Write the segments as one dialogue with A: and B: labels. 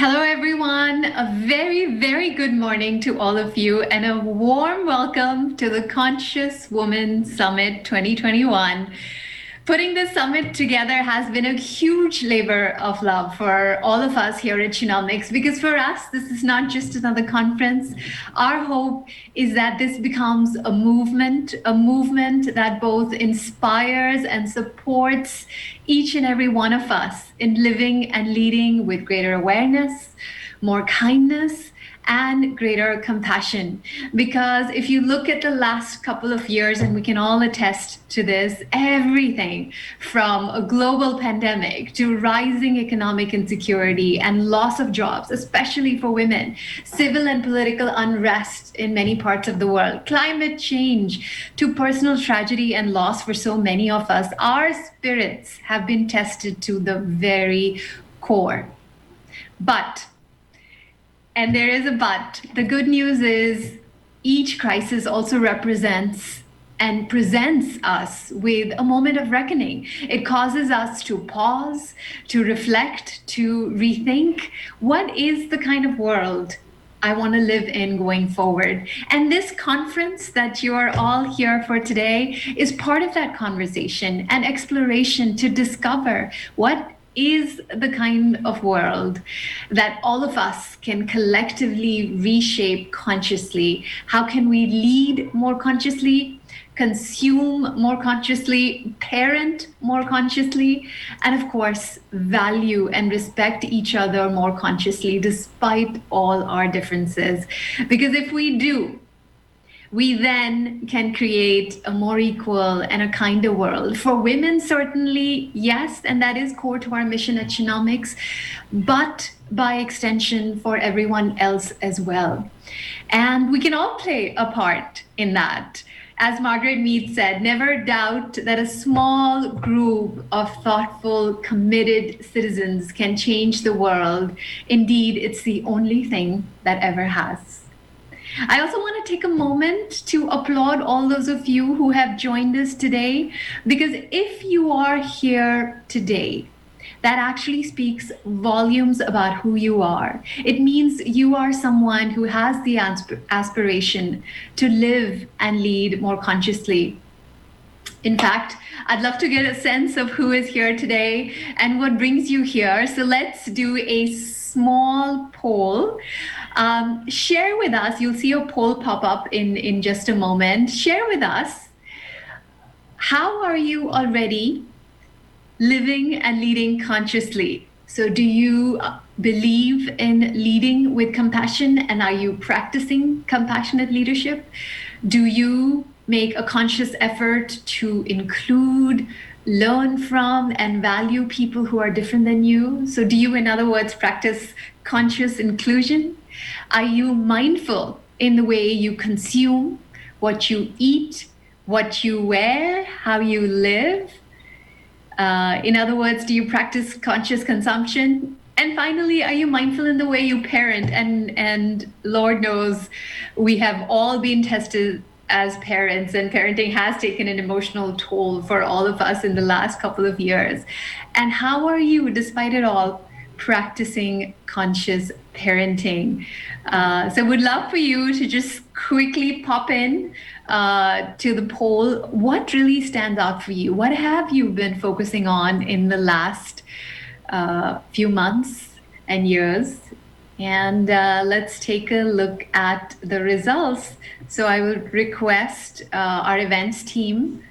A: Hello, everyone. A very, very good morning to all of you, and a warm welcome to the Conscious Woman Summit 2021. Putting this summit together has been a huge labor of love for all of us here at Shenomics, because for us, this is not just another conference. Our hope is that this becomes a movement that both inspires and supports each and every one of us in living and leading with greater awareness, more kindness, and greater compassion. Because if you look at the last couple of years, and we can all attest to this, everything from a global pandemic to rising economic insecurity and loss of jobs, especially for women, civil and political unrest in many parts of the world, climate change to personal tragedy and loss for so many of us, our spirits have been tested to the very core. And there is a but. The good news is each crisis also represents and presents us with a moment of reckoning. It causes us to pause, to reflect, to rethink what is the kind of world I want to live in going forward. And this conference that you are all here for today is part of that conversation and exploration to discover what is the kind of world that all of us can collectively reshape consciously. How can we lead more consciously, consume more consciously, parent more consciously, and of course, value and respect each other more consciously despite all our differences? Because if we do, we then can create a more equal and a kinder world. For women, certainly, yes, and that is core to our mission at Shenomics, but by extension for everyone else as well. And we can all play a part in that. As Margaret Mead said, never doubt that a small group of thoughtful, committed citizens can change the world. Indeed, it's the only thing that ever has. I also want to take a moment to applaud all those of you who have joined us today, because if you are here today, that actually speaks volumes about who you are. It means you are someone who has the aspiration to live and lead more consciously. In fact, I'd love to get a sense of who is here today and what brings you here. So let's do a small poll. Share with us, you'll see a poll pop up in just a moment. Share with us, how are you already living and leading consciously? So do you believe in leading with compassion, and are you practicing compassionate leadership? Do you make a conscious effort to include, learn from, and value people who are different than you? So do you, in other words, practice conscious inclusion? Are you mindful in the way you consume, what you eat, what you wear, how you live? In other words, do you practice conscious consumption? And finally, are you mindful in the way you parent? And Lord knows we have all been tested as parents, and parenting has taken an emotional toll for all of us in the last couple of years. And how are you, despite it all, practicing conscious parenting? So would love for you to just quickly pop in to the poll. What really stands out for you? What have you been focusing on in the last few months and years? And let's take a look at the results. So I would request our events team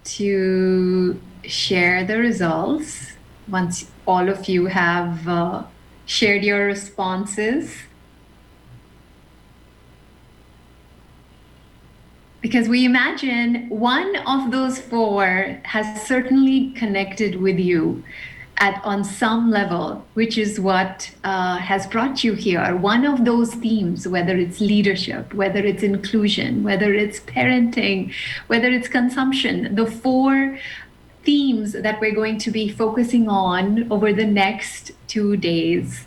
A: to share the results once all of you have shared your responses. Because we imagine one of those four has certainly connected with you on some level, which is what has brought you here. One of those themes, whether it's leadership, whether it's inclusion, whether it's parenting, whether it's consumption, the four themes that we're going to be focusing on over the next 2 days.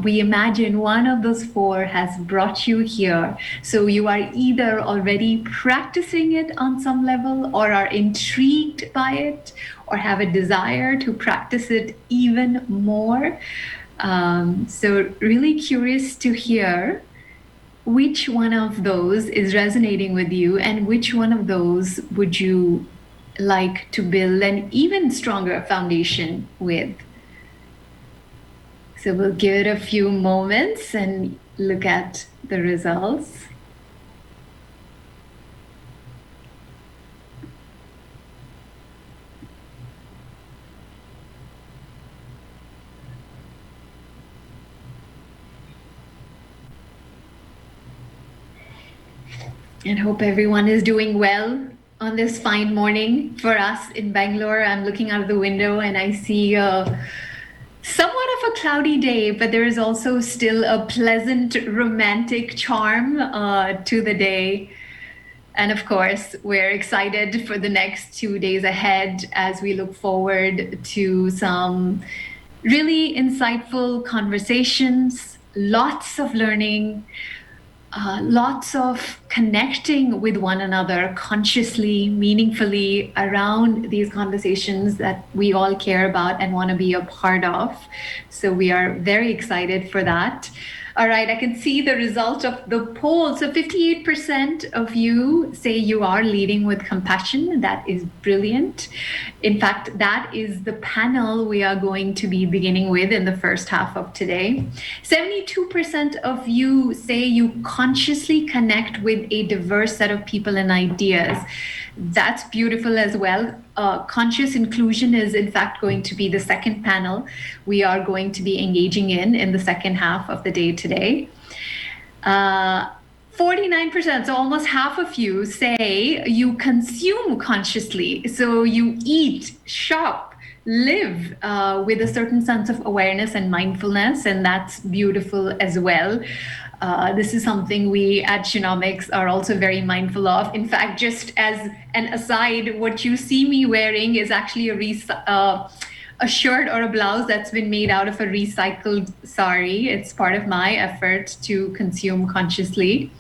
A: We imagine one of those four has brought you here. So you are either already practicing it on some level, or are intrigued by it, or have a desire to practice it even more. So really curious to hear which one of those is resonating with you and which one of those would you like to build an even stronger foundation with. So we'll give it a few moments and look at the results. And hope everyone is doing well on this fine morning. For us in Bangalore, I'm looking out of the window and I see somewhat of a cloudy day, but there is also still a pleasant romantic charm to the day. And of course, we're excited for the next 2 days ahead as we look forward to some really insightful conversations, lots of learning, lots of connecting with one another consciously, meaningfully around these conversations that we all care about and want to be a part of. So we are very excited for that. All right, I can see the result of the poll. So 58% of you say you are leading with compassion. That is brilliant. In fact, that is the panel we are going to be beginning with in the first half of today. 72% of you say you consciously connect with a diverse set of people and ideas. That's beautiful as well. Conscious inclusion is in fact going to be the second panel we are going to be engaging in the second half of the day today. 49%, so almost half of you say you consume consciously. So you eat, shop, live with a certain sense of awareness and mindfulness, and that's beautiful as well. This is something we at Shenomics are also very mindful of. In fact, just as an aside, what you see me wearing is actually a shirt or a blouse that's been made out of a recycled sari. It's part of my effort to consume consciously.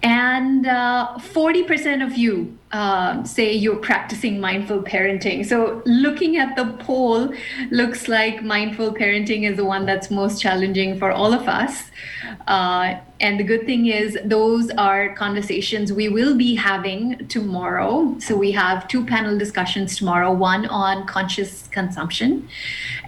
A: And 40% of you say you're practicing mindful parenting. So looking at the poll, looks like mindful parenting is the one that's most challenging for all of us. And the good thing is those are conversations we will be having tomorrow. So we have 2 panel discussions tomorrow, one on conscious consumption.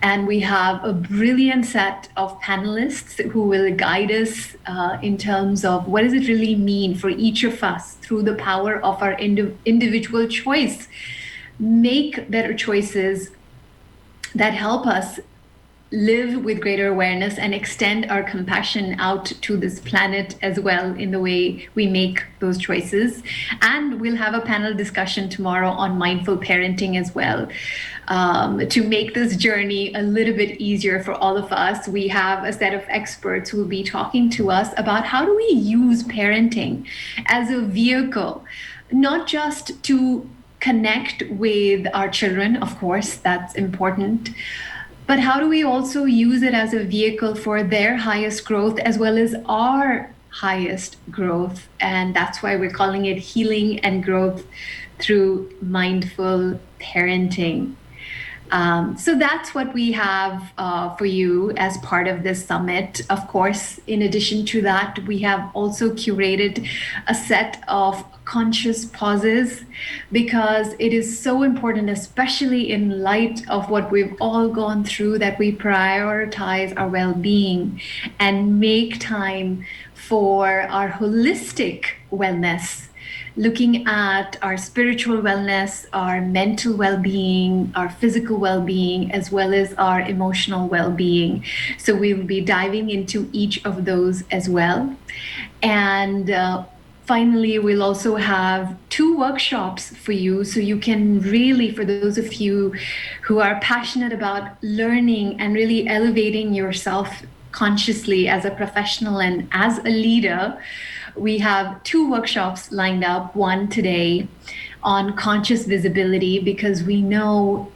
A: And we have a brilliant set of panelists who will guide us in terms of what does it really mean for each of us through the power of our individual choice, make better choices that help us live with greater awareness and extend our compassion out to this planet as well in the way we make those choices. And we'll have a panel discussion tomorrow on mindful parenting as well. To make this journey a little bit easier for all of us, we have a set of experts who will be talking to us about how do we use parenting as a vehicle, not just to connect with our children, of course, that's important, but how do we also use it as a vehicle for their highest growth as well as our highest growth? And that's why we're calling it healing and growth through mindful parenting. So that's what we have for you as part of this summit. Of course, in addition to that, we have also curated a set of conscious pauses because it is so important, especially in light of what we've all gone through, that we prioritize our well-being and make time for our holistic wellness, looking at our spiritual wellness, our mental well-being, our physical well-being, as well as our emotional well-being. So we will be diving into each of those as well. And finally, we'll also have 2 workshops for you, so you can really, for those of you who are passionate about learning and really elevating yourself consciously as a professional and as a leader, we have 2 workshops lined up, one today on conscious visibility, because we know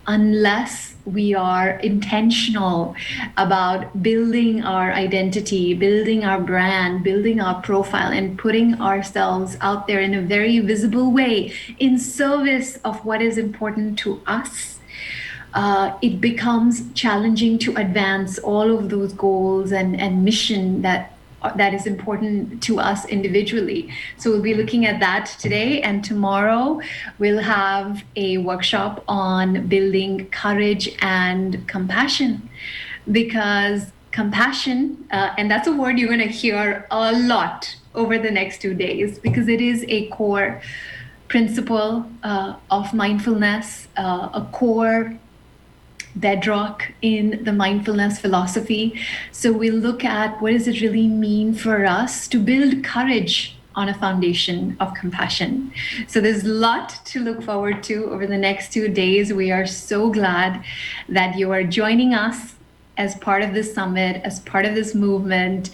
A: unless we are intentional about building our identity, building our brand, building our profile, and putting ourselves out there in a very visible way in service of what is important to us, it becomes challenging to advance all of those goals and mission that is important to us individually. So we'll be looking at that today, and tomorrow we'll have a workshop on building courage and compassion, because compassion, and that's a word you're going to hear a lot over the next 2 days, because it is a core principle of mindfulness, a core bedrock in the mindfulness philosophy. So we'll look at what does it really mean for us to build courage on a foundation of compassion. So there's a lot to look forward to over the next 2 days. We are so glad that you are joining us as part of this summit, as part of this movement,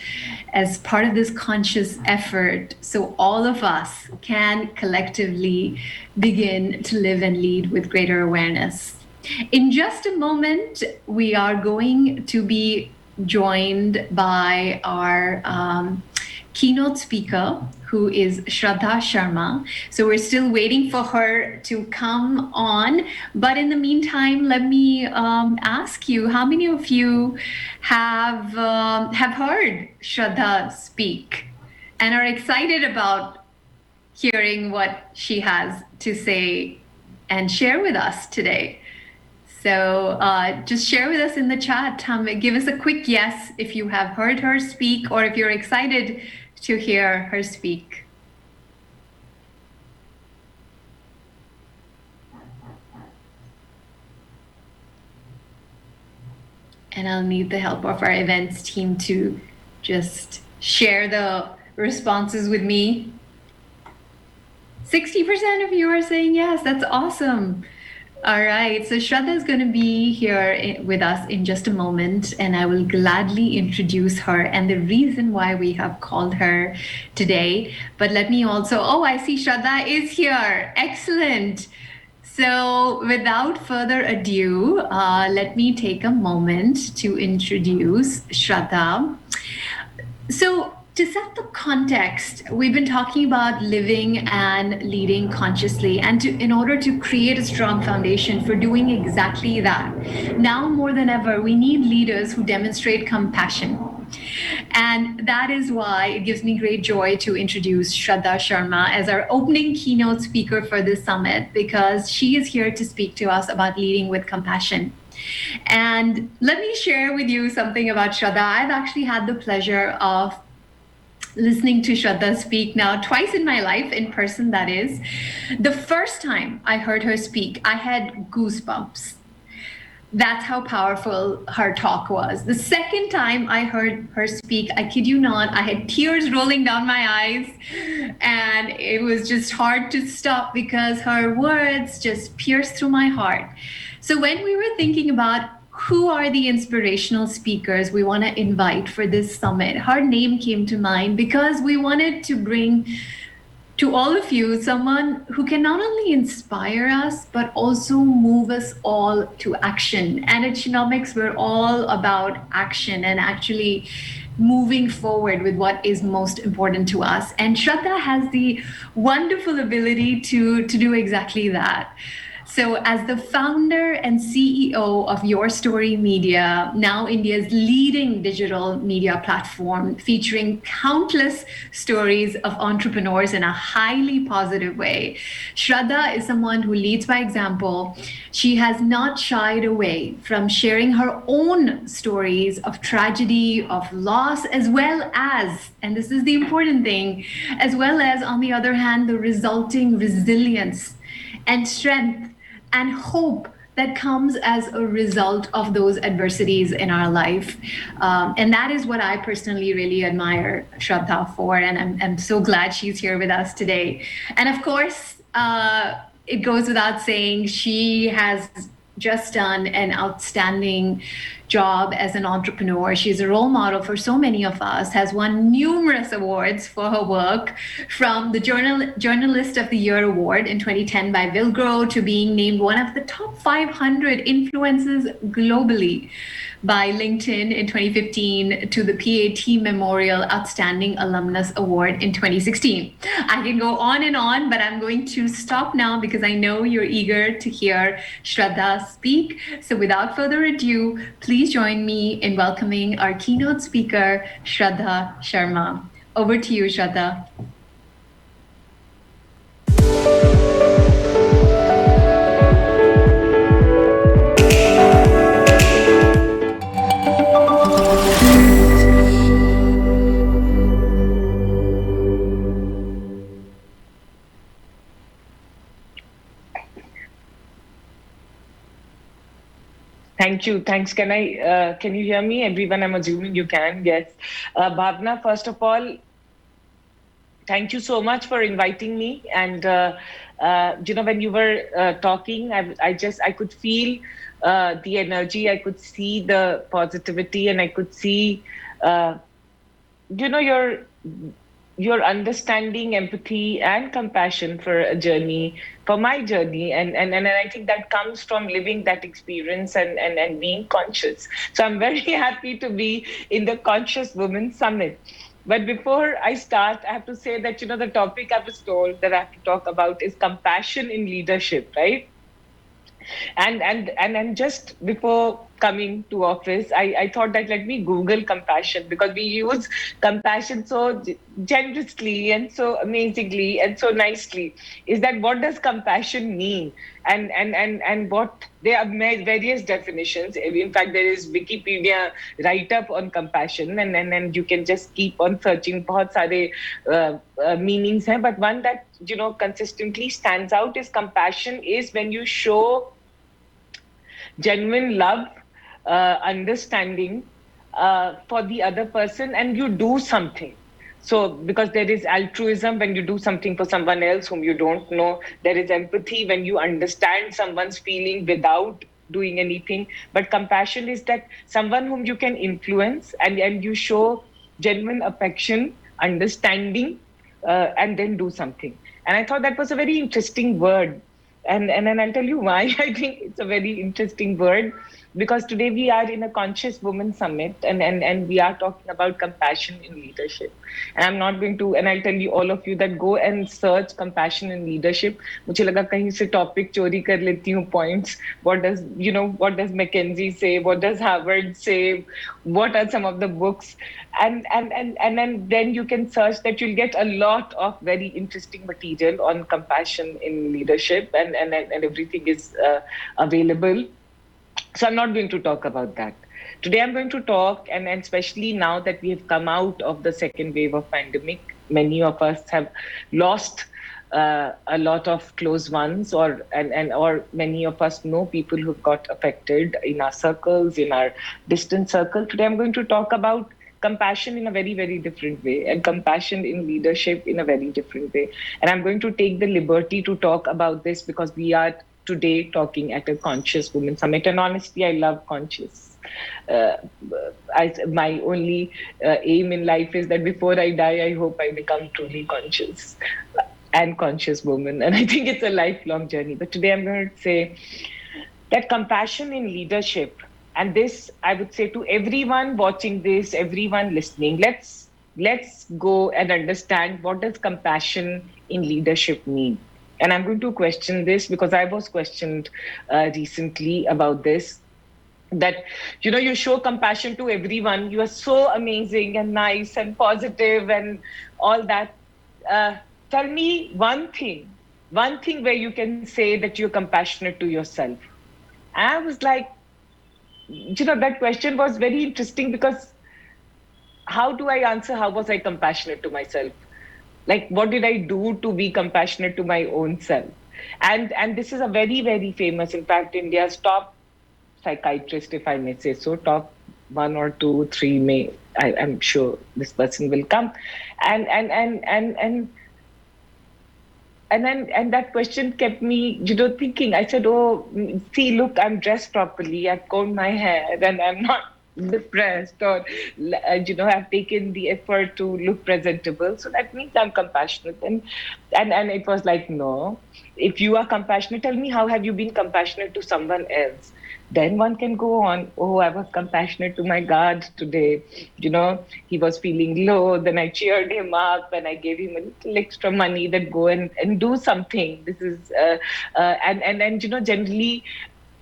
A: as part of this conscious effort, so all of us can collectively begin to live and lead with greater awareness. In just a moment, we are going to be joined by our keynote speaker, who is Shradha Sharma. So we're still waiting for her to come on. But in the meantime, let me ask you, how many of you have heard Shradha speak and are excited about hearing what she has to say and share with us today? So just share with us in the chat. Give us a quick yes if you have heard her speak, or if you're excited to hear her speak. And I'll need the help of our events team to just share the responses with me. 60% of you are saying yes. That's awesome. All right, so Shradha is going to be here with us in just a moment, and I will gladly introduce her and the reason why we have called her today. But let me also, I see Shradha is here. Excellent. So without further ado, let me take a moment to introduce Shradha. So to set the context, we've been talking about living and leading consciously, and in order to create a strong foundation for doing exactly that, now more than ever, we need leaders who demonstrate compassion. And that is why it gives me great joy to introduce Shradha Sharma as our opening keynote speaker for this summit, because she is here to speak to us about leading with compassion. And let me share with you something about Shradha. I've actually had the pleasure of listening to Shradha speak now twice in my life, in person, that is. The first time I heard her speak, I had goosebumps. That's how powerful her talk was. The second time I heard her speak, I kid you not, I had tears rolling down my eyes, and it was just hard to stop because her words just pierced through my heart. So when we were thinking about who are the inspirational speakers we want to invite for this summit, her name came to mind because we wanted to bring to all of you someone who can not only inspire us, but also move us all to action. And at Shenomics, we're all about action and actually moving forward with what is most important to us. And Shradha has the wonderful ability to do exactly that. So as the founder and CEO of YourStory Media, now India's leading digital media platform, featuring countless stories of entrepreneurs in a highly positive way, Shradha is someone who leads by example. She has not shied away from sharing her own stories of tragedy, of loss, as well as, and this is the important thing, as well as, on the other hand, the resulting resilience and strength and hope that comes as a result of those adversities in our life. And that is what I personally really admire Shradha for, and I'm so glad she's here with us today. And of course, it goes without saying, she has just done an outstanding job as an entrepreneur. She's a role model for so many of us, has won numerous awards for her work, from the Journalist of the Year award in 2010 by Vilgro to being named one of the top 500 influencers globally by LinkedIn in 2015 to the PAT Memorial Outstanding Alumnus Award in 2016. I can go on, but I'm going to stop now because I know you're eager to hear Shraddha speak. So without further ado, please join me in welcoming our keynote speaker, Shradha Sharma. Over to you, Shraddha.
B: Thank you. Thanks. Can you hear me? Everyone, I'm assuming you can. Yes. Bhavna, first of all, thank you so much for inviting me. And, when you were talking, I could feel the energy. I could see the positivity, and I could see, your understanding, empathy, and compassion for a journey, for my journey. And I think that comes from living that experience and being conscious. So I'm very happy to be in the Conscious Women Summit. But before I start, I have to say that, the topic I was told that I have to talk about is compassion in leadership, right? And just before coming to office, I thought that let me Google compassion, because we use compassion so generously and so amazingly and so nicely. Is that what does compassion mean? And what there are various definitions. In fact, there is Wikipedia write-up on compassion, and you can just keep on searching. बहुत सारे meanings हैं, but one that consistently stands out is compassion is when you show genuine love, understanding for the other person, and you do something. So, because there is altruism when you do something for someone else whom you don't know. There is empathy when you understand someone's feeling without doing anything. But compassion is that someone whom you can influence, and you show genuine affection, understanding, and then do something. And I thought that was a very interesting word. And I'll tell you why I think it's a very interesting word, because today we are in a Conscious Women Summit, and we are talking about compassion in leadership. And I'm not going to, and I'll tell you, all of you, that go and search compassion in leadership. मुझे लगा कहीं से topic चोरी कर लेती हूँ points. What does McKinsey say? What does Harvard say? What are some of the books? And then you can search that. You'll get a lot of very interesting material on compassion in leadership, and everything is available. So I'm not going to talk about that. Today I'm going to talk, and especially now that we have come out of the second wave of pandemic, many of us have lost a lot of close ones, or many of us know people who've got affected in our circles, in our distant circle. Today I'm going to talk about compassion in a very, very different way, and compassion in leadership in a very different way. And I'm going to take the liberty to talk about this because we are today talking at a Conscious Women Summit. And honestly, I love conscious. My only aim in life is that before I die, I hope I become truly conscious and conscious woman. And I think it's a lifelong journey. But today I'm going to say that compassion in leadership, and this I would say to everyone watching this, everyone listening, let's go and understand, what does compassion in leadership mean? And I'm going to question this because I was questioned recently about this. That, you show compassion to everyone. You are so amazing and nice and positive and all that. Tell me one thing where you can say that you're compassionate to yourself. And I was like, that question was very interesting, because how do I answer how was I compassionate to myself? Like, what did I do to be compassionate to my own self? And this is a very, very famous, in fact, India's top psychiatrist, if I may say so, top 1 or 2, 3 I'm sure this person will come. And and that question kept me, thinking. I said, "Oh, see, look, I'm dressed properly. I've combed my hair, and I'm not depressed, or I've taken the effort to look presentable. So that means I'm compassionate." And it was like, no. If you are compassionate, tell me, how have you been compassionate to someone else? Then one can go on. Oh, I was compassionate to my guard today. He was feeling low. Then I cheered him up and I gave him a little extra money that go and do something. This is, and generally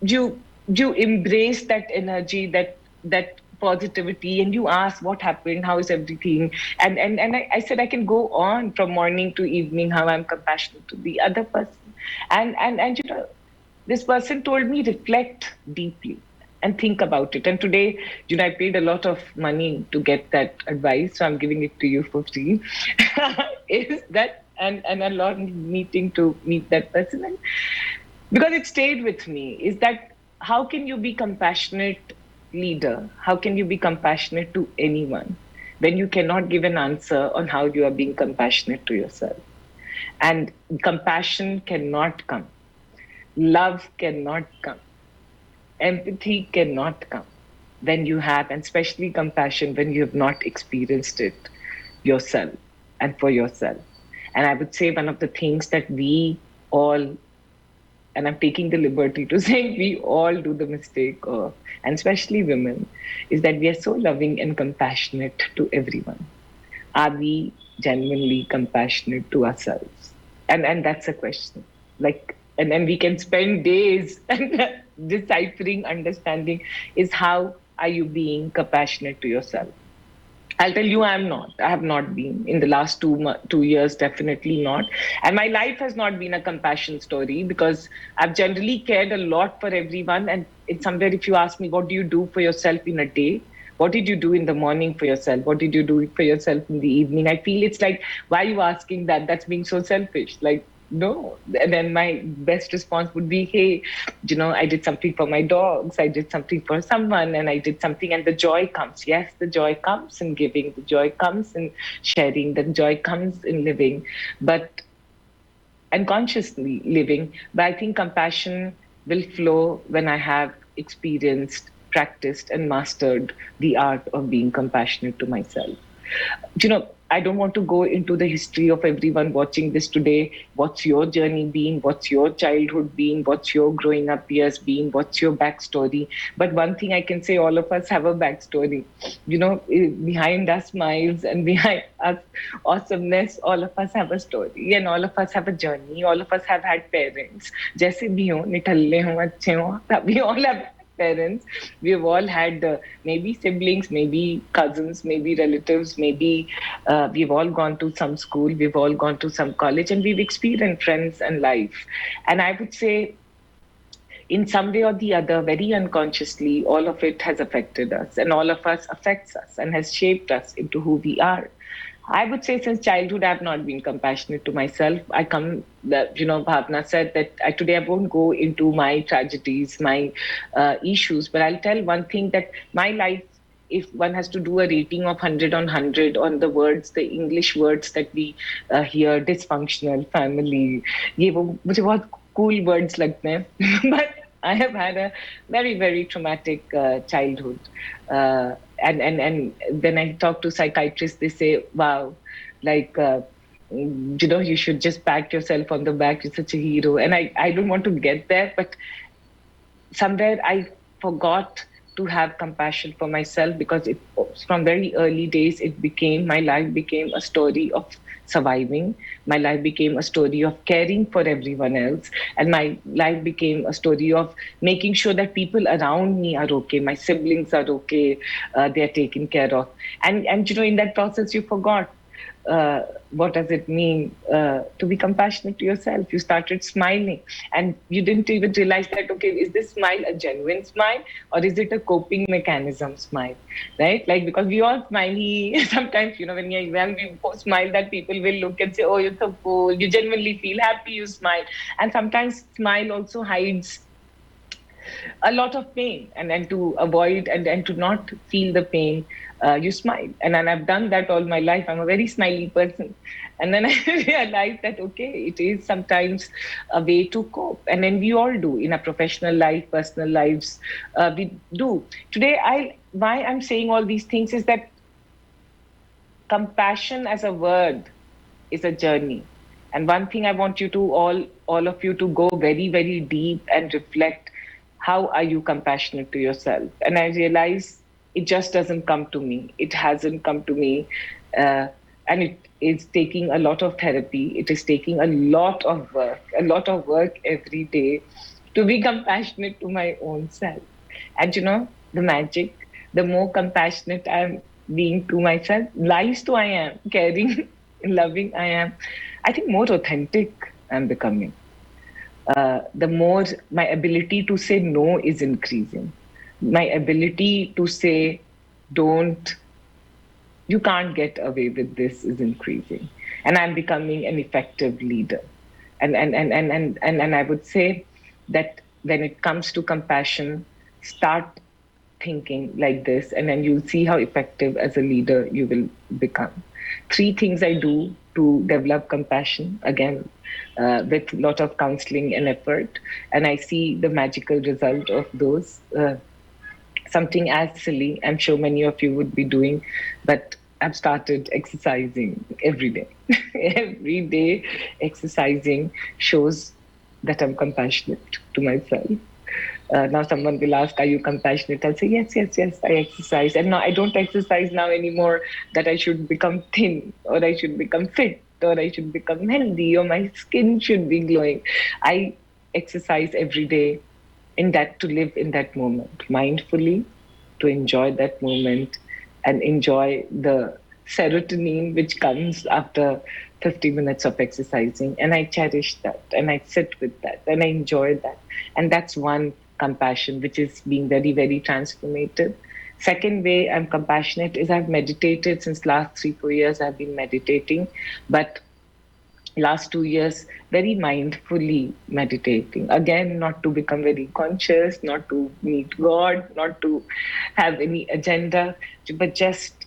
B: you embrace that energy, that positivity, and you ask what happened, how is everything, and I said I can go on from morning to evening how I'm compassionate to the other person, and this person told me, reflect deeply and think about it. And today, I paid a lot of money to get that advice, so I'm giving it to you for free. Is that and a lot meeting to meet that person, and because it stayed with me, is that how can you be compassionate leader? How can you be compassionate to anyone when you cannot give an answer on how you are being compassionate to yourself? And compassion cannot come. Love cannot come. Empathy cannot come when you have, and especially compassion when you have not experienced it yourself and for yourself. And I would say one of the things that we all, and I'm taking the liberty to say we all do the mistake of, and especially women, is that we are so loving and compassionate to everyone. Are we genuinely compassionate to ourselves? And that's a question. Like, and we can spend days deciphering, understanding is how are you being compassionate to yourself? I'll tell you, I'm not. I have not been in the last 2 years, definitely not. And my life has not been a compassion story because I've generally cared a lot for everyone. And it's somewhere, if you ask me, what do you do for yourself in a day? What did you do in the morning for yourself? What did you do for yourself in the evening? I feel it's like, why are you asking that? That's being so selfish. Like, no. And then my best response would be, hey, I did something for my dogs. I did something for someone, and I did something, and the joy comes. Yes, the joy comes in giving. The joy comes in sharing. The joy comes in living, but unconsciously living. But I think compassion will flow when I have experienced, practiced, and mastered the art of being compassionate to myself. I don't want to go into the history of everyone watching this today. What's your journey been? What's your childhood been? What's your growing up years been? What's your backstory? But one thing I can say, all of us have a backstory. Behind our smiles and behind us awesomeness, all of us have a story and all of us have a journey. All of us have had parents. जैसे भी हो, निठल्ले हो, अच्छे हो, we all have parents. We've all had maybe siblings, maybe cousins, maybe relatives, maybe we've all gone to some school, we've all gone to some college, and we've experienced friends and life. And I would say, in some way or the other, very unconsciously, all of it has affected us, and all of us affects us and has shaped us into who we are. I would say since childhood, I've not been compassionate to myself. Bhavna said that today I won't go into my tragedies, my issues, but I'll tell one thing, that my life, if one has to do a rating of 100 on 100 on the words, the English words that we hear, dysfunctional, family, ये वो मुझे बहुत cool words लगते हैं, but I have had a very, very traumatic childhood. And when I talk to psychiatrists, they say, wow, like, you should just pat yourself on the back. You're such a hero. And I don't want to get there, but somewhere I forgot to have compassion for myself, because from very early days, my life became a story of surviving. My life became a story of caring for everyone else. And my life became a story of making sure that people around me are okay. My siblings are okay. They are taken care of. And in that process, you forgot what does it mean to be compassionate to yourself. You started smiling and you didn't even realize that, okay, is this smile a genuine smile or is it a coping mechanism smile, right? Like, because we all smiley sometimes, when you're young, we smile that people will look and say, oh, you're so cool. You genuinely feel happy, you smile. And sometimes smile also hides a lot of pain, and to avoid and to not feel the pain, you smile. And I've done that all my life. I'm a very smiley person. And then I realized that, okay, it is sometimes a way to cope. And then we all do in our professional life, personal lives, we do. Today, why I'm saying all these things is that compassion as a word is a journey. And one thing I want you to all of you to go very, very deep and reflect, how are you compassionate to yourself? And I realize it just doesn't come to me. It hasn't come to me. And it is taking a lot of therapy. It is taking a lot of work every day to be compassionate to my own self. And the magic, the more compassionate I'm being to myself, nice to I am, caring, loving I am, I think more authentic I'm becoming. The more my ability to say no is increasing. My ability to say, you can't get away with this is increasing. And I'm becoming an effective leader. And I would say that when it comes to compassion, start thinking like this, and then you'll see how effective as a leader you will become. 3 things I do to develop compassion, again, with a lot of counseling and effort, and I see the magical result of those. Something as silly, I'm sure many of you would be doing, but I've started exercising every day. Every day exercising shows that I'm compassionate to myself. Now someone will ask, are you compassionate? I'll say, yes, I exercise. And now I don't exercise now anymore that I should become thin, or I should become fit, or I should become healthy, or my skin should be glowing. I exercise every day to live in that moment, mindfully, to enjoy that moment and enjoy the serotonin which comes after 50 minutes of exercising. And I cherish that, and I sit with that, and I enjoy that. And that's one compassion, which is being very, very transformative. Second way I'm compassionate is I've meditated since last 3-4 years. I've been meditating, but last 2 years, very mindfully meditating. Again, not to become very conscious, not to meet God, not to have any agenda, but just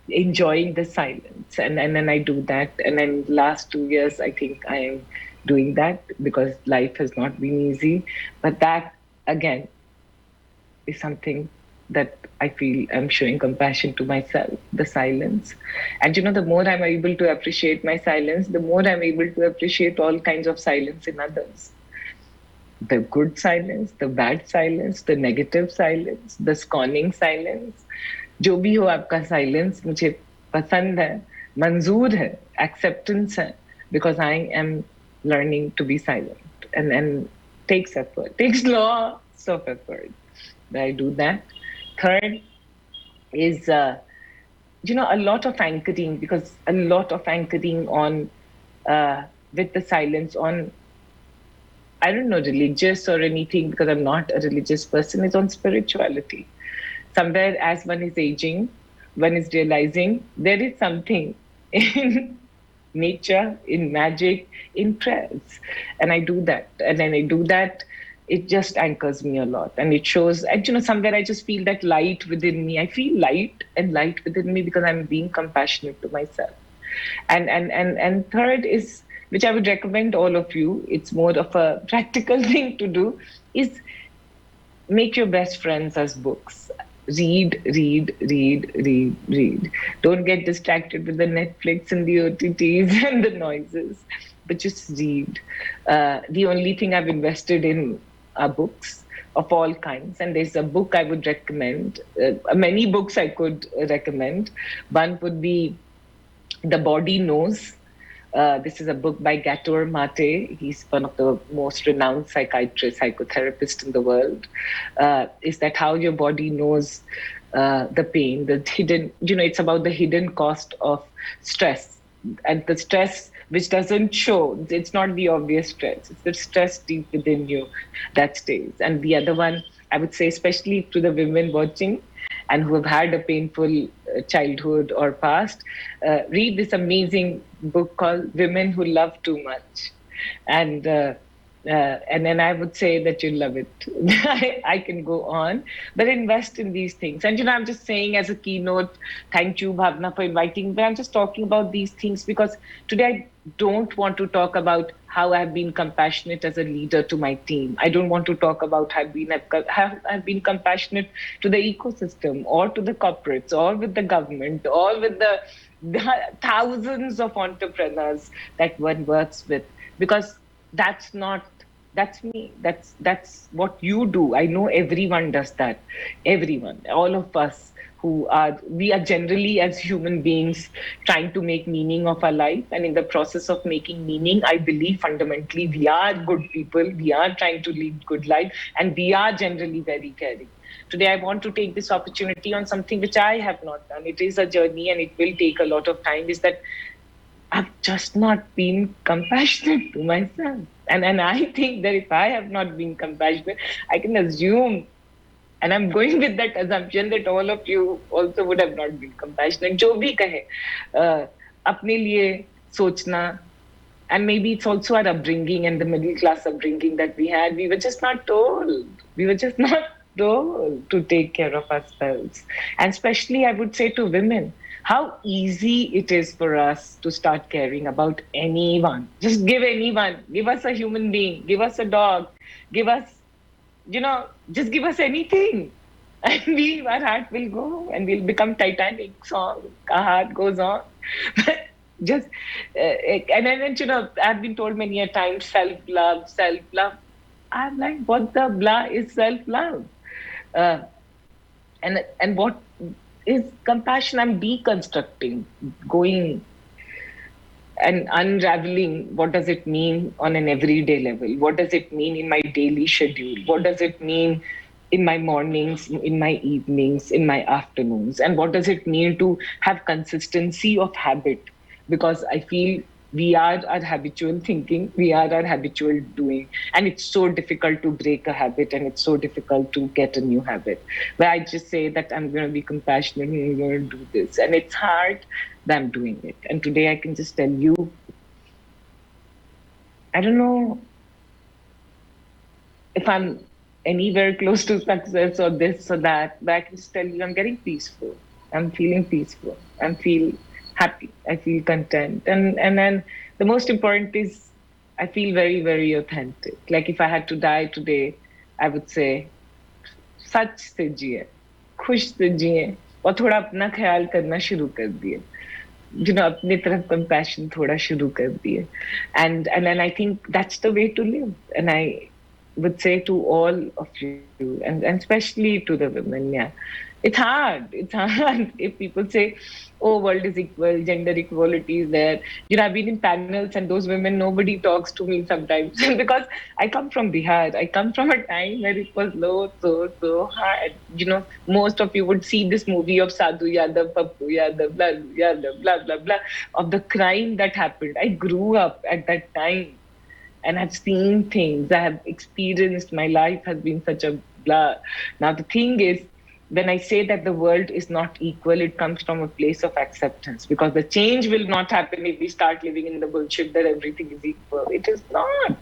B: enjoying the silence. And then I do that. And then last 2 years, I think I am doing that because life has not been easy. But that, again, is something that I feel I'm showing compassion to myself, the silence. And the more I'm able to appreciate my silence, the more I'm able to appreciate all kinds of silence in others. The good silence, the bad silence, the negative silence, the scorning silence. जो भी हो आपका silence, मुझे पसंद है, मंजूर है, acceptance है, because I am learning to be silent. And takes effort, takes lots of effort. I do that. Third is, a lot of anchoring, because a lot of anchoring on, with the silence on, I don't know, religious or anything, because I'm not a religious person, is on spirituality. Somewhere as one is aging, one is realizing there is something in nature, in magic, in prayers. And I do that. And then I do that, it just anchors me a lot. And it shows, and somewhere I just feel that light within me. I feel light within me because I'm being compassionate to myself. And third is, which I would recommend all of you, it's more of a practical thing to do, is make your best friends as books. Read. Don't get distracted with the Netflix and the OTTs and the noises, but just read. The only thing I've invested in are books of all kinds. And there's a book I would recommend, many books I could recommend. One would be The Body Knows. This is a book by Gabor Mate. He's one of the most renowned psychiatrists, psychotherapists in the world. Is that how your body knows the pain, the hidden, it's about the hidden cost of stress. And the stress which doesn't show, it's not the obvious stress, it's the stress deep within you that stays. And the other one, I would say, especially to the women watching and who have had a painful childhood or past, read this amazing book called Women Who Love Too Much. And And then I would say that you'll love it. I can go on, but invest in these things. And I'm just saying as a keynote, thank you, Bhavna, for inviting. But I'm just talking about these things because today I don't want to talk about how I've been compassionate as a leader to my team. I don't want to talk about how I've been compassionate to the ecosystem or to the corporates or with the government or with the thousands of entrepreneurs that one works with, because that's not that's me, that's what you do. I know everyone does that. Everyone, all of us, we are generally as human beings trying to make meaning of our life, and in the process of making meaning, I believe fundamentally we are good people, we are trying to lead good life, and we are generally very caring. Today I want to take this opportunity on something which I have not done. It is a journey and it will take a lot of time, is that I've just not been compassionate to myself. And I think that if I have not been compassionate, I can assume, and I'm going with that assumption, that all of you also would have not been compassionate. जो भी कहे, अपने लिए सोचना, and maybe it's also our upbringing and the middle class upbringing that we had. We were just not told. We were just not told to take care of ourselves. And especially, I would say to women, how easy it is for us to start caring about anyone. Just give us a human being, give us a dog, give us, just give us anything. And our heart will go and we'll become Titanic song. Our heart goes on. Just, and then, I've been told many a time, self-love, self-love. I'm like, what the blah is self-love? And what is compassion? I'm deconstructing, going and unraveling what does it mean on an everyday level? What does it mean in my daily schedule? What does it mean in my mornings, in my evenings, in my afternoons? And what does it mean to have consistency of habit? Because I feel we are our habitual thinking, we are our habitual doing, and it's so difficult to break a habit, and it's so difficult to get a new habit. Where I just say that I'm going to be compassionate and I'm going to do this, and it's hard, but I'm doing it. And today I can just tell you, I don't know if I'm anywhere close to success or this or that, but I can just tell you I'm getting peaceful. I'm feeling peaceful. I feel happy. I feel content. And then the most important is I feel very, very authentic. Like if I had to die today, I would say, सच से जिए, खुश से जिए, और थोड़ा अपना ख्याल करना शुरू कर दिए. अपनी तरफ compassion थोड़ा शुरू कर दिए. And then I think that's the way to live. And I would say to all of you, and especially to the women, yeah, it's hard. It's hard if people say, oh, world is equal, gender equality is there. I've been in panels and those women, nobody talks to me sometimes because I come from Bihar. I come from a time where it was so hard. Most of you would see this movie of Sadhu Yadav, Pappu Yadav, blah, blah, blah, of the crime that happened. I grew up at that time. And I've seen things, I have experienced, my life has been such a blah. Now, the thing is, when I say that the world is not equal, it comes from a place of acceptance, because the change will not happen if we start living in the bullshit that everything is equal. It is not.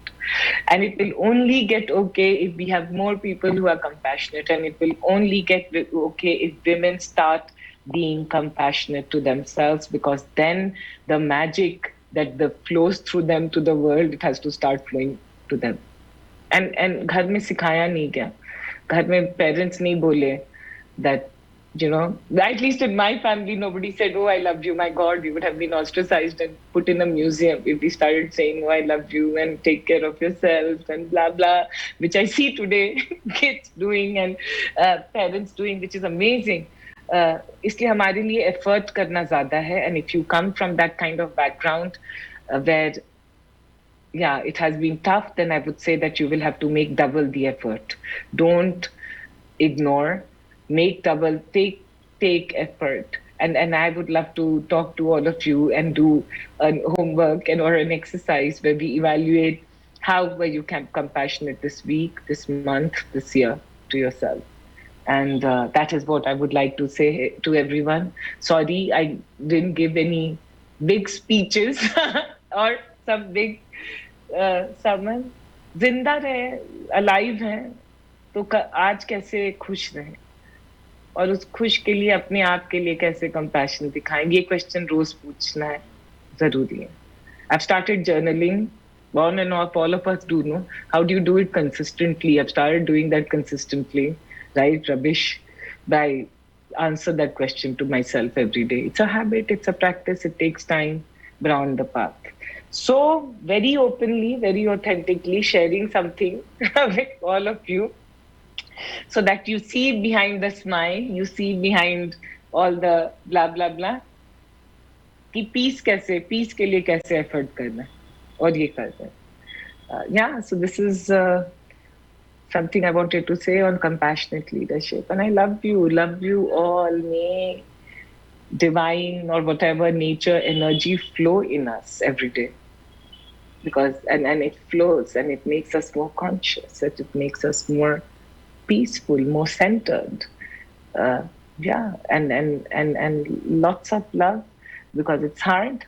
B: And it will only get okay if we have more people who are compassionate, and it will only get okay if women start being compassionate to themselves, because then the magic that flows through them to the world, it has to start flowing to them. And घर में सिखाया नहीं गया, घर में parents नहीं बोले that, at least in my family, nobody said, oh, I love you. My God, we would have been ostracized and put in a museum if we started saying, oh, I love you and take care of yourself and blah, blah, which I see today kids doing and parents doing, which is amazing. इसलिए हमारे लिए effort करना ज्यादा है, and if you come from that kind of background where it has been tough, then I would say that you will have to make double the effort. Don't ignore, make double, take effort. And I would love to talk to all of you and do a homework or an exercise where we evaluate how were you compassionate this week, this month, this year to yourself. And that is what I would like to say to everyone. Sorry, I didn't give any big speeches or some big summons. जिंदा रहे, alive हैं, तो आज कैसे खुश रहें, और उस खुश के लिए अपने आप के लिए कैसे कंपैशन दिखाएं, ये क्वेश्चन रोज पूछना है, जरूरी है. I've started journaling on and off. All of us do know. How do you do it consistently? I've started doing that consistently. Right, rubbish. By answer that question to myself every day. It's a habit. It's a practice. It takes time. But on the path. So very openly, very authentically sharing something with all of you, so that you see behind the smile, you see behind all the blah blah blah. कि piece के लिए कैसे effort करना है, और ये करना है. Yeah, so this is something I wanted to say on compassionate leadership. And I love you all. May divine or whatever nature energy flow in us every day. Because and it flows and it makes us more conscious, it makes us more peaceful, more centered. Yeah, and lots of love, because it's hard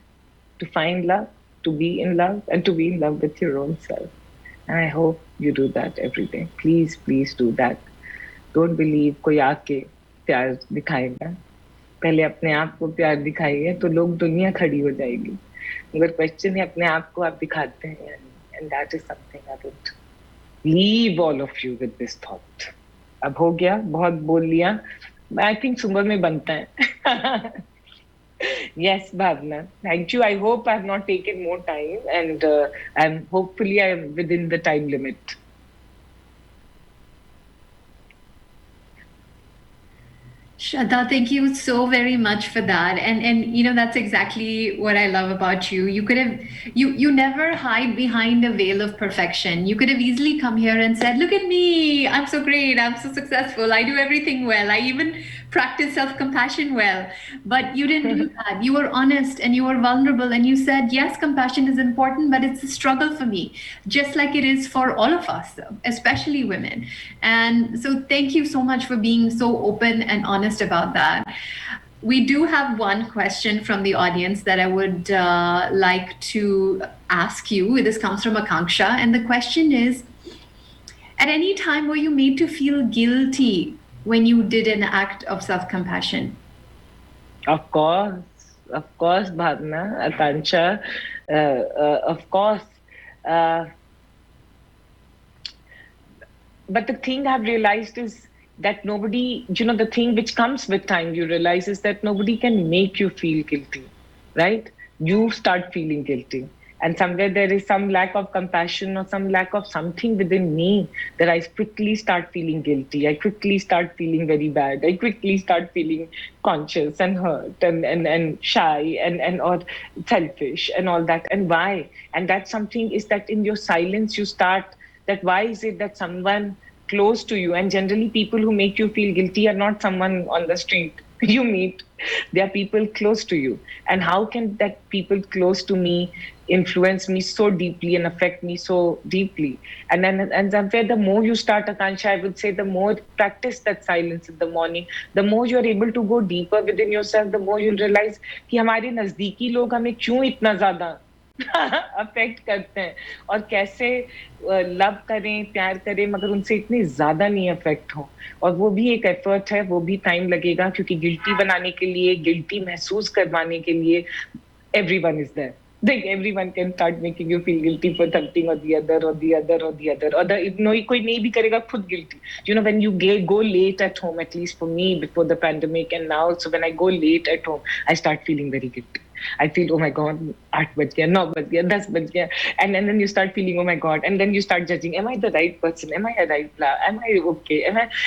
B: to find love, to be in love, and to be in love with your own self. And I hope you do that every day. Please, please do that. Don't believe कोई आके प्यार दिखाएगा. पहले अपने आप को प्यार दिखाइए तो लोग दुनिया खड़ी हो जाएगी. मगर क्वेश्चन है अपने आप को आप दिखाते हैं, and that is something I would leave all of you with this thought. अब हो गया, बहुत बोल लिया. I think सुबह में बनता है. Yes, Bhavna. Thank you. I hope I have not taken more time, and hopefully I am within the time limit.
A: Shraddha, thank you so very much for that. And you know, that's exactly what I love about you. You could have you never hide behind a veil of perfection. You could have easily come here and said, "Look at me. I'm so great. I'm so successful. I do everything well. I even practice self-compassion well." But you didn't do that. You were honest and you were vulnerable and you said, "Yes, compassion is important, but it's a struggle for me, just like it is for all of us, especially women." And so thank you so much for being so open and honest about that. We do have one question from the audience that I would like to ask you. This comes from Akanksha, and the question is, at any time were you made to feel guilty when you did an act of self-compassion?
B: Of course, Bhavna, Akanksha, of course. But the thing I've realized is that nobody, the thing which comes with time, you realize, is that nobody can make you feel guilty, right? You start feeling guilty. And somewhere there is some lack of compassion or some lack of something within me that I quickly start feeling guilty. I quickly start feeling very bad. I quickly start feeling conscious and hurt and shy and or selfish and all that. And why? And that's something is that in your silence you start that why is it that someone close to you, and generally people who make you feel guilty are not someone on the street you meet, they are people close to you. And how can that people close to me influence me so deeply and affect me so deeply? And then the more you start, Akansha, I would say the more practice that silence in the morning, the more you're able to go deeper within yourself, the more you'll realize कि हमारे नजदीकी लोग हमें क्यों इतना ज्यादा affect करते हैं, और कैसे लव करें, प्यार करें, मगर उनसे इतनी ज्यादा नहीं अफेक्ट हो. और वो भी एक एफर्ट है, वो भी टाइम लगेगा, क्योंकि गिल्टी बनाने के लिए, गिल्टी महसूस करवाने के लिए everyone is there. Like everyone can start making you feel guilty for something or the other or the other or the other. Or the कोई नहीं भी करेगा, खुद guilty. When you go late at home, at least for me before the pandemic and now, so when I go late at home, I start feeling very guilty. I feel, oh my God, 8 बज गया, 9 बज गया, 10 बज गया. And then you start feeling, oh my God. And then you start judging, am I the right person? Am I a right plan? Am I okay?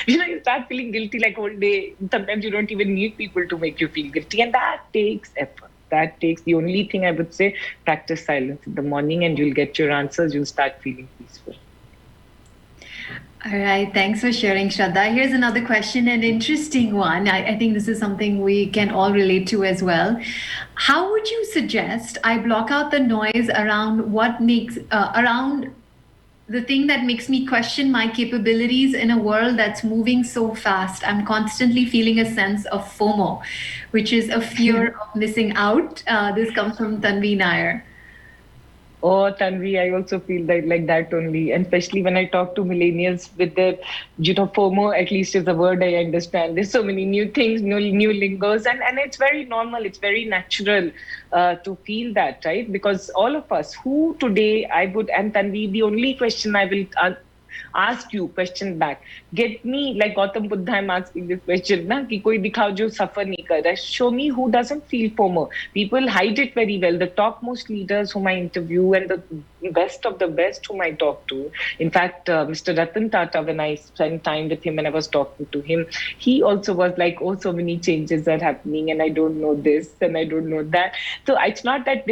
B: You start feeling guilty like whole day. Sometimes you don't even need people to make you feel guilty. And that takes effort. That takes, the only thing I would say, practice silence in the morning and you'll get your answers. You'll start feeling peaceful.
A: All right, thanks for sharing, Shraddha. Here's another question, an interesting one. I think this is something we can all relate to as well. How would you suggest I block out the noise around what makes, around the thing that makes me question my capabilities in a world that's moving so fast? I'm constantly feeling a sense of FOMO, which is a fear of missing out. This comes from Tanvi Nair.
B: Oh, Tanvi, I also feel that like that only, and especially when I talk to millennials with their, FOMO. At least is the word I understand. There's so many new things, new lingos, and it's very normal. It's very natural to feel that, right? Because all of us who today I would, and Tanvi, the only question I will ask you question back. Get me like Gautam Buddha. I'm asking this question, na कि कोई दिखाओ जो suffer नहीं कर रहा. Show me who doesn't feel FOMO. People hide it very well. The topmost leaders whom I interview and the best of the best whom I talk to. In fact, Mr. Ratan Tata, when I spent time with him and I was talking to him, he also was like, oh, so many changes are happening and I don't know this and I don't know that. So it's not that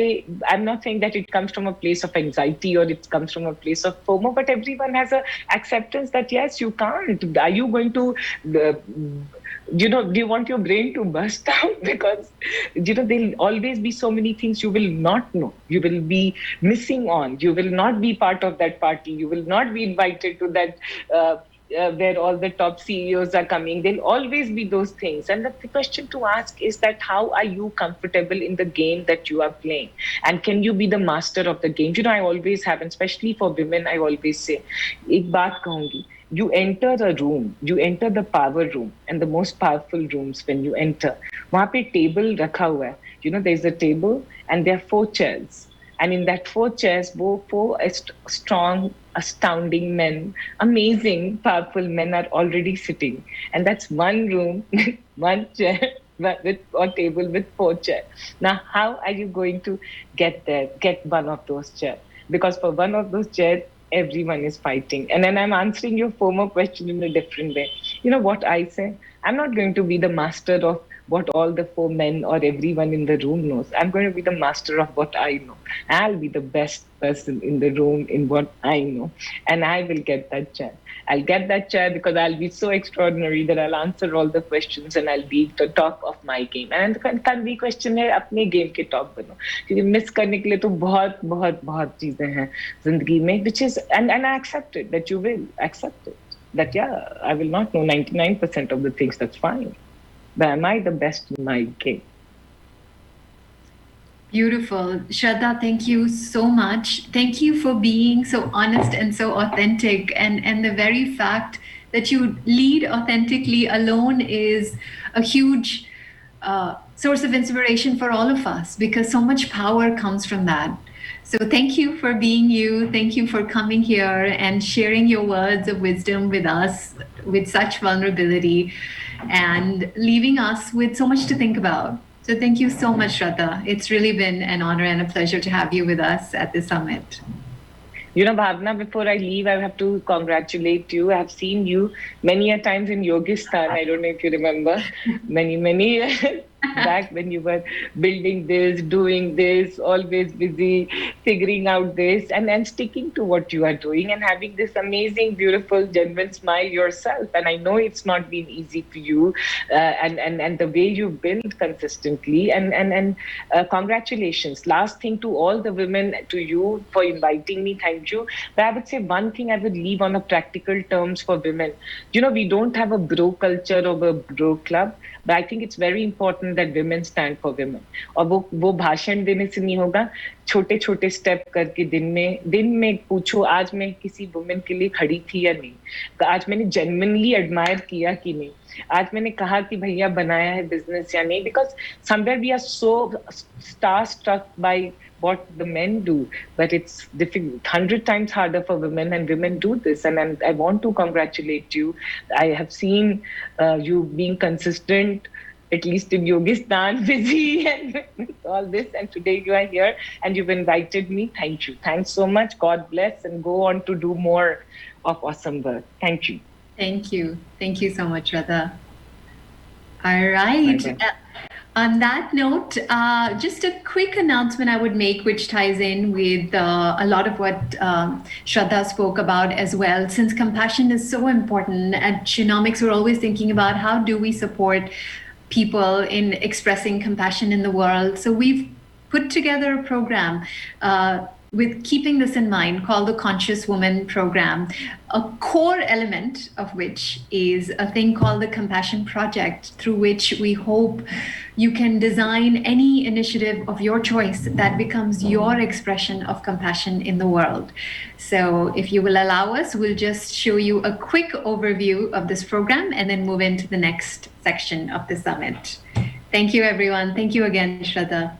B: I'm not saying that it comes from a place of anxiety or it comes from a place of FOMO, but everyone has a acceptance that yes, you can't. Are you going to, do you want your brain to burst out? Because, there'll always be so many things you will not know. You will be missing on. You will not be part of that party. You will not be invited to that. Where all the top CEOs are coming, there'll always be those things. And the question to ask is that how are you comfortable in the game that you are playing? And can you be the master of the game? I always have, and especially for women, I always say, ek baat kahungi, you enter a room, you enter the power room and the most powerful rooms when you enter. Wahan pe table rakha hua hai. There's a table and there are 4 chairs. And in that 4 chairs, four strong, astounding men, amazing, powerful men are already sitting. And that's one room, one chair, with a table with 4 chairs. Now, how are you going to get there, get one of those chairs? Because for one of those chairs, everyone is fighting. And then I'm answering your former question in a different way. You know what I say? I'm not going to be the master of what all the 4 men or everyone in the room knows. I'm going to be the master of what I know. I'll be the best person in the room in what I know. And I will get that chair. I'll get that chair because I'll be so extraordinary that I'll answer all the questions and I'll be the top of my game. And the question है अपने game के top बनो. क्योंकि miss करने के लिए तो बहुत बहुत बहुत चीजें हैं जिंदगी में, which is and I accept it that you will accept it. That I will not know 99% of the things. That's fine. But am I the best in my game?
A: Beautiful. Shraddha, thank you so much. Thank you for being so honest and so authentic. And the very fact that you lead authentically alone is a huge source of inspiration for all of us, because so much power comes from that. So thank you for being you. Thank you for coming here and sharing your words of wisdom with us with such vulnerability and leaving us with so much to think about. So thank you so much, Shraddha. It's really been an honor and a pleasure to have you with us at this summit.
B: Bhavna, before I leave, I have to congratulate you. I have seen you many a times in Yogistan. I don't know if you remember. Many years back when you were building this, doing this, always busy, figuring out this, and sticking to what you are doing and having this amazing, beautiful, genuine smile yourself. And I know it's not been easy for you, and the way you build consistently. And congratulations. Last thing to all the women, to you for inviting me. Thank you. But I would say one thing I would leave on a practical terms for women. We don't have a bro culture or a bro club. But I think it's very important that women stand for women. और वो भाषण देने से नहीं होगा, छोटे छोटे step करके दिन में पूछो आज मैं किसी वुमेन के लिए खड़ी थी या नहीं, आज मैंने जेन्युइनली एडमायर किया कि नहीं, आज मैंने कहा कि भैया बनाया है बिजनेस या नहीं. Because somewhere we are so star-struck by what the men do, but it's difficult, 100 times harder for women, and women do this. And I want to congratulate you. I have seen you being consistent, at least in Yogistan, busy and all this. And today you are here and you've invited me. Thank you. Thanks so much. God bless, and go on to do more of awesome work. Thank you.
A: Thank you. Thank you so much, Shraddha. All right. On that note, just a quick announcement I would make, which ties in with a lot of what Shraddha spoke about as well. Since compassion is so important, at Shenomics, we're always thinking about how do we support people in expressing compassion in the world. So we've put together a program with keeping this in mind, called the Conscious Woman Program, a core element of which is a thing called the Compassion Project, through which we hope you can design any initiative of your choice that becomes your expression of compassion in the world. So if you will allow us, we'll just show you a quick overview of this program and then move into the next section of the summit. Thank you, everyone. Thank you again, Shraddha.